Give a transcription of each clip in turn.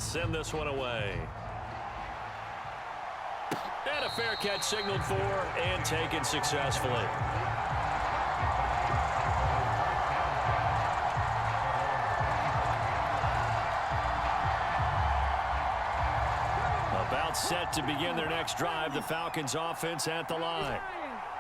and send this one away. And a fair catch signaled for and taken successfully. About set to begin their next drive, the Falcons offense at the line.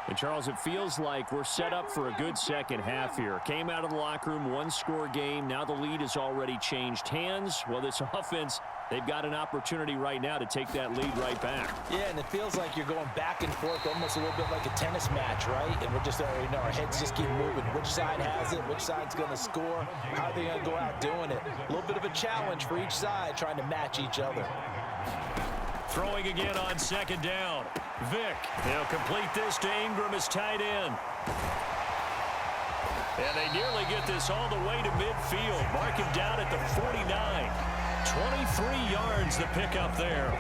And, Charles, it feels like we're set up for a good second half here. Came out of the locker room, one-score game. Now the lead has already changed hands. Well, this offense, they've got an opportunity right now to take that lead right back. Yeah, and it feels like you're going back and forth almost a little bit like a tennis match, right? And we're just, our heads just keep moving. Which side has it? Which side's going to score? How are they going to go out doing it? A little bit of a challenge for each side trying to match each other. Throwing again on second down. Vick, he'll complete this to Ingram as tight end. And they nearly get this all the way to midfield. Mark him down at the 49. 23 yards the pickup there.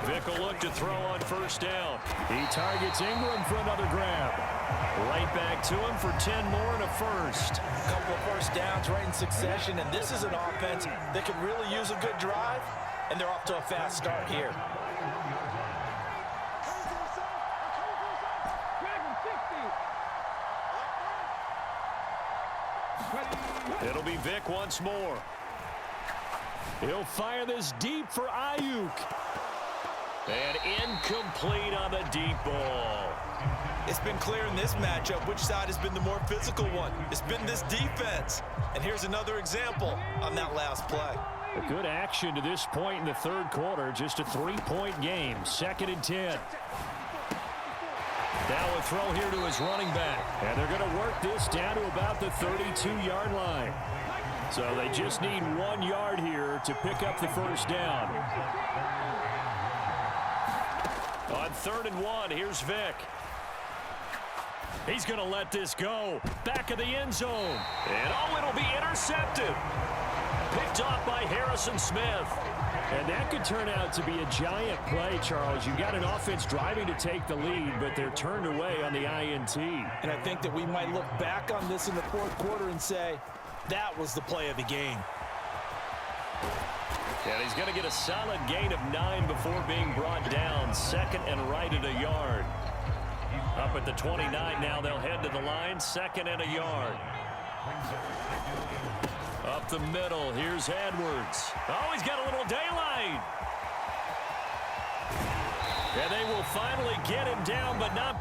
Vick will look to throw on first down. He targets Ingram for another grab. Right back to him for 10 more and a first. A couple of first downs right in succession, and this is an offense that can really use a good drive, and they're off to a fast start here. It'll be Vick once more. He'll fire this deep for Ayuk. And incomplete on the deep ball. It's been clear in this matchup which side has been the more physical one. It's been this defense. And here's another example on that last play. A good action to this point in the third quarter. Just a 3-point game. 2nd and 10. Now a throw here to his running back. And they're going to work this down to about the 32-yard line. So they just need 1 yard here to pick up the first down. On 3rd and 1, here's Vick. He's going to let this go. Back of the end zone. And it'll be intercepted. Picked off by Harrison Smith. And that could turn out to be a giant play, Charles. You've got an offense driving to take the lead, but they're turned away on the INT. And I think that we might look back on this in the fourth quarter and say, that was the play of the game. And he's going to get a solid gain of 9 before being brought down. 2nd and right at a yard. Up at the 29 now, they'll head to the line. 2nd and a yard. Up the middle, here's Edwards. Oh, he's got a little daylight. And they will finally get him down, but not...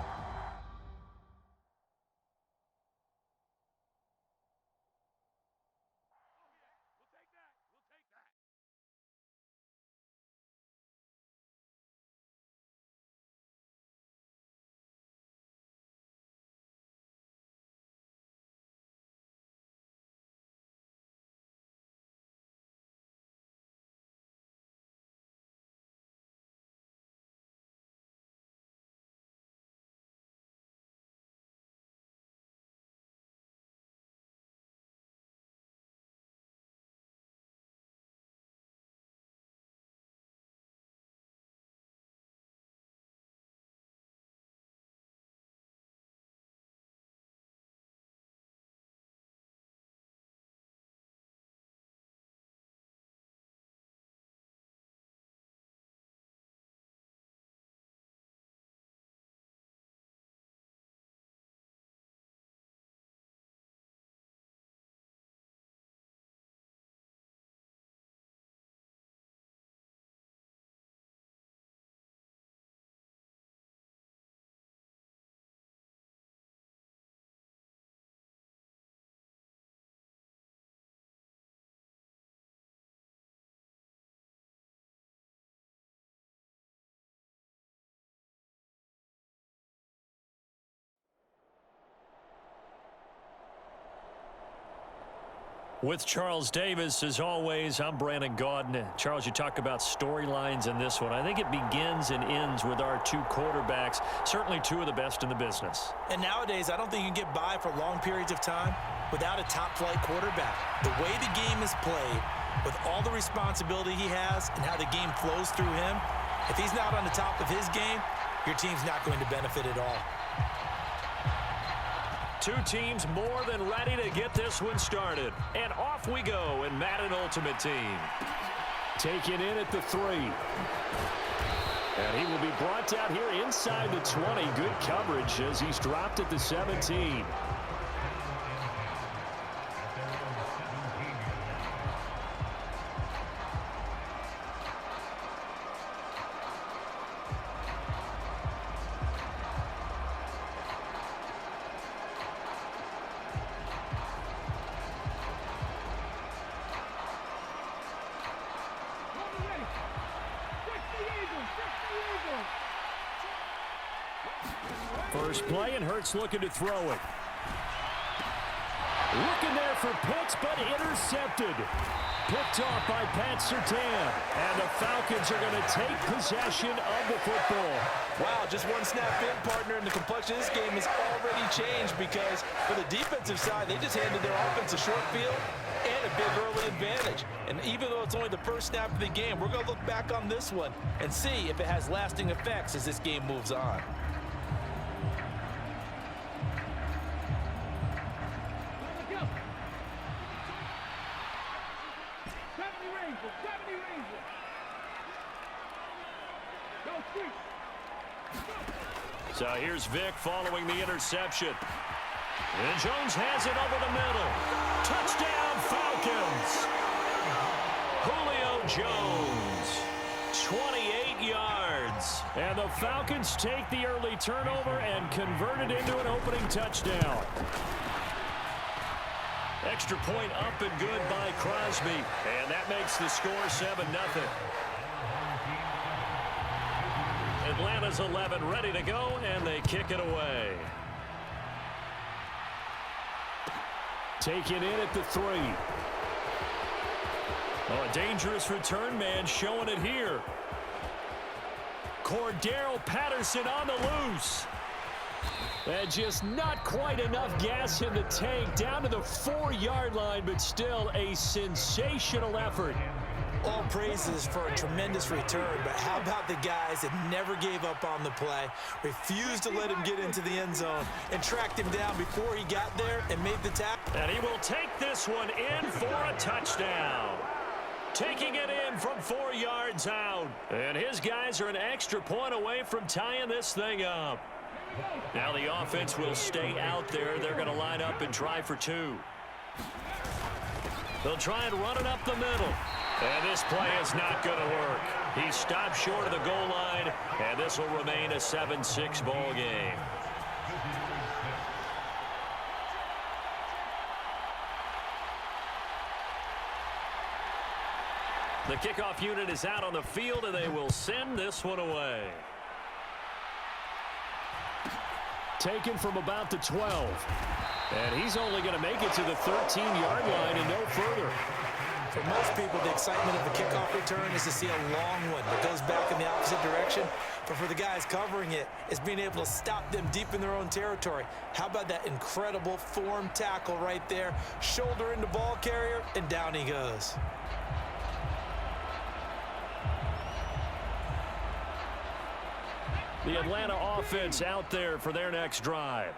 With Charles Davis, as always, I'm Brandon Gaudin. Charles, you talk about storylines in this one. I think it begins and ends with our 2 quarterbacks, certainly 2 of the best in the business. And nowadays, I don't think you can get by for long periods of time without a top-flight quarterback. The way the game is played, with all the responsibility he has and how the game flows through him, if he's not on the top of his game, your team's not going to benefit at all. two teams more than ready to get this one started. And off we go in Madden Ultimate Team. Taken in at the 3. And he will be brought down here inside the 20. Good coverage as he's dropped at the 17. First play, and Hurts looking to throw it. Looking there for Pitts, but intercepted. Picked off by Pat Surtain. And the Falcons are going to take possession of the football. Wow, just one snap in, partner, and the complexion of this game has already changed because for the defensive side, they just handed their offense a short field and a big early advantage. And even though it's only the first snap of the game, we're going to look back on this one and see if it has lasting effects as this game moves on. So here's Vic following the interception. And Jones has it over the middle. Touchdown, Falcons. Julio Jones, 28 yards. And the Falcons take the early turnover and convert it into an opening touchdown. Extra point up and good by Crosby. And that makes the score 7-0. Atlanta's 11 ready to go, and they kick it away. Taken in at the 3. Oh, a dangerous return man showing it here. Cordero Patterson on the loose. And just not quite enough gas in the tank, down to the 4-yard line, but still a sensational effort. All praises for a tremendous return, but how about the guys that never gave up on the play, refused to let him get into the end zone, and tracked him down before he got there and made the tackle? And he will take this one in for a touchdown. Taking it in from 4 yards out. And his guys are an extra point away from tying this thing up. Now the offense will stay out there. They're going to line up and try for 2. They'll try and run it up the middle. And this play is not going to work. He stopped short of the goal line, and this will remain a 7-6 ball game. The kickoff unit is out on the field, and they will send this one away. Taken from about the 12. And he's only going to make it to the 13-yard line and no further. For most people, the excitement of a kickoff return is to see a long one that goes back in the opposite direction. But for the guys covering it, it's being able to stop them deep in their own territory. How about that incredible form tackle right there? Shoulder into ball carrier, and down he goes. The Atlanta offense out there for their next drive.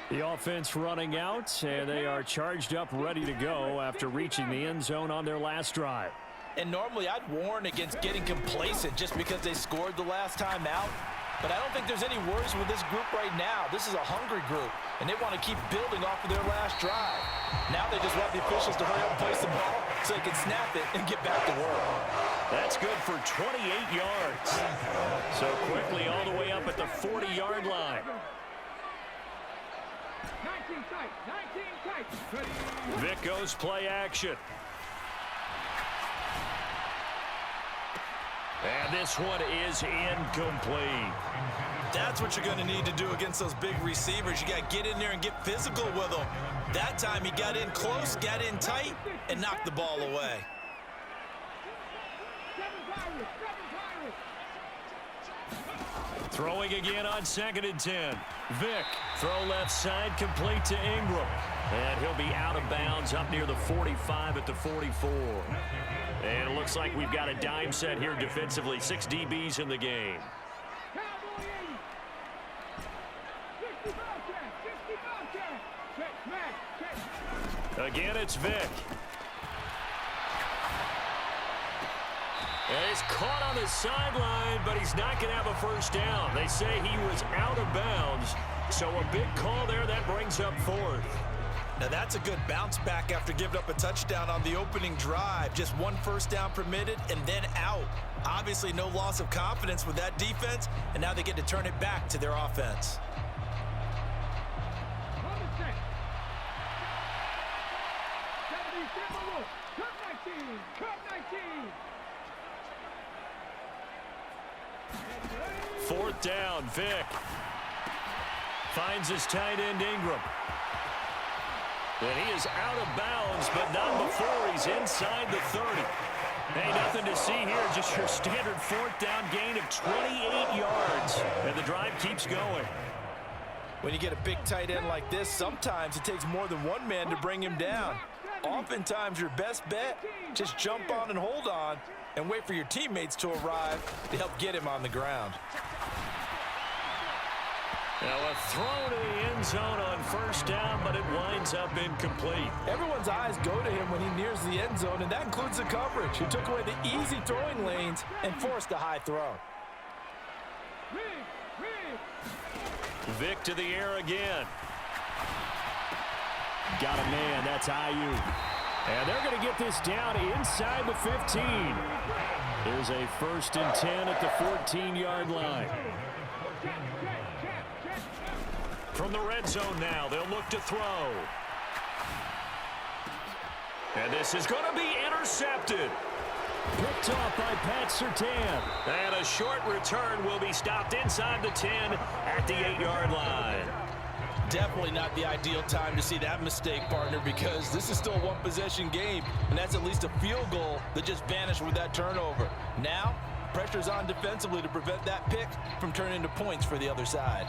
The offense running out, and they are charged up, ready to go after reaching the end zone on their last drive. And normally I'd warn against getting complacent just because they scored the last time out. But I don't think there's any worries with this group right now. This is a hungry group, and they want to keep building off of their last drive. Now they just want the officials to hurry up and place the ball so they can snap it and get back to work. That's good for 28 yards. So quickly all the way up at the 40-yard line. 19 tight. Vic goes play action. And this one is incomplete. That's what you're going to need to do against those big receivers. You got to get in there and get physical with them. That time he got in close, got in tight, and knocked the ball away. Throwing again on 2nd and 10. Vic, throw left side, complete to Ingram. And he'll be out of bounds up near the 45 at the 44. And it looks like we've got a dime set here defensively. 6 DBs in the game. Again, it's Vick. And he's caught on the sideline, but he's not going to have a first down. They say he was out of bounds, so a big call there that brings up fourth. Now that's a good bounce back after giving up a touchdown on the opening drive. Just one first down permitted and then out. Obviously no loss of confidence with that defense, and now they get to turn it back to their offense. Fourth down, Vick. Finds his tight end, Ingram. And he is out of bounds, but not before he's inside the 30. Hey, nothing to see here, just your standard fourth down gain of 28 yards. And the drive keeps going. When you get a big tight end like this, sometimes it takes more than one man to bring him down. Oftentimes, your best bet, just jump on and hold on and wait for your teammates to arrive to help get him on the ground. Now a throw to the end zone on first down, but it winds up incomplete. Everyone's eyes go to him when he nears the end zone, and that includes the coverage. He took away the easy throwing lanes and forced a high throw. Vick to the air again. Got a man, that's Ayuk. And they're going to get this down inside the 15. There's a 1st and 10 at the 14-yard line. From the red zone now, they'll look to throw. And this is going to be intercepted. Picked off by Pat Surtain. And a short return will be stopped inside the 10 at the 8-yard line. Definitely not the ideal time to see that mistake, partner, because this is still a one-possession game, and that's at least a field goal that just vanished with that turnover. Now, pressure's on defensively to prevent that pick from turning into points for the other side.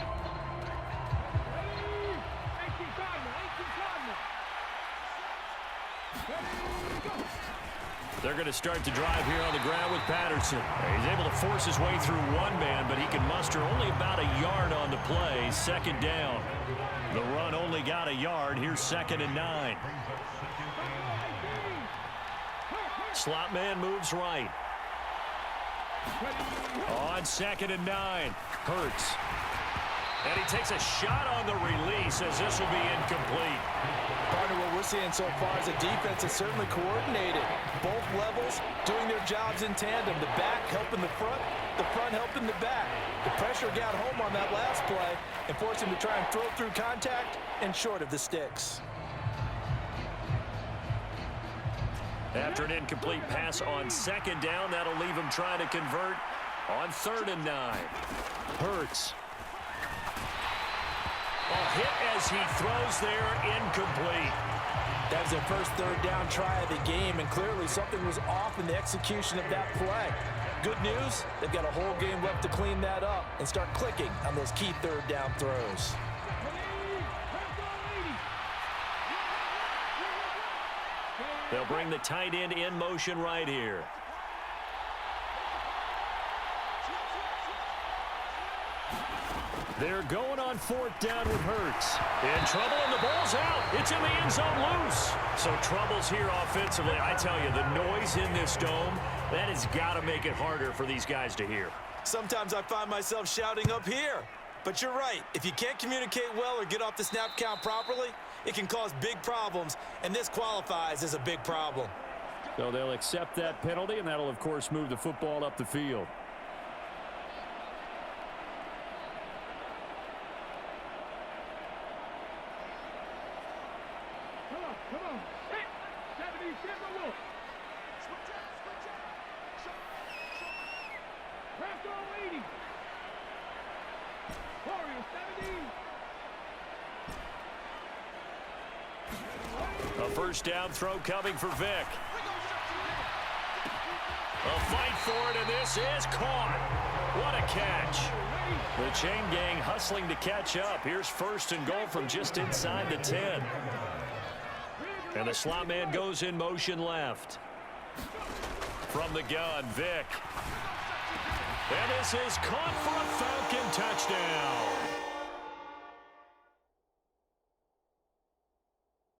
They're going to start the drive here on the ground with Patterson. He's able to force his way through one man, but he can muster only about a yard on the play. Second down. The run only got a yard. Here's 2nd and 9. Slot man moves right. On 2nd and 9. Hurts. And he takes a shot on the release as this will be incomplete. Partner, what we're seeing so far is a defense that's certainly coordinated. Both levels doing their jobs in tandem. The back helping the front helping the back. The pressure got home on that last play and forced him to try and throw through contact and short of the sticks. After an incomplete pass on 2nd down, that'll leave him trying to convert on 3rd and 9. Hurts. A hit as he throws there, incomplete. That was their first 3rd down try of the game, and clearly something was off in the execution of that play. Good news, they've got a whole game left to clean that up and start clicking on those key 3rd down throws. They'll bring the tight end in motion right here. They're going on 4th down with Hurts. In trouble, and the ball's out. It's in the end zone loose. So trouble's here offensively. I tell you, the noise in this dome, that has got to make it harder for these guys to hear. Sometimes I find myself shouting up here. But you're right. If you can't communicate well or get off the snap count properly, it can cause big problems, and this qualifies as a big problem. So they'll accept that penalty, and that'll, of course, move the football up the field. Come on. Hit. 70, Wolf. Craft all 80. Warrior 70. A first down throw coming for Vick. A fight for it, and this is caught. What a catch. The chain gang hustling to catch up. Here's 1st and goal from just inside the 10. And the slot man goes in motion left. From the gun, Vick. And this is caught for a Falcon touchdown.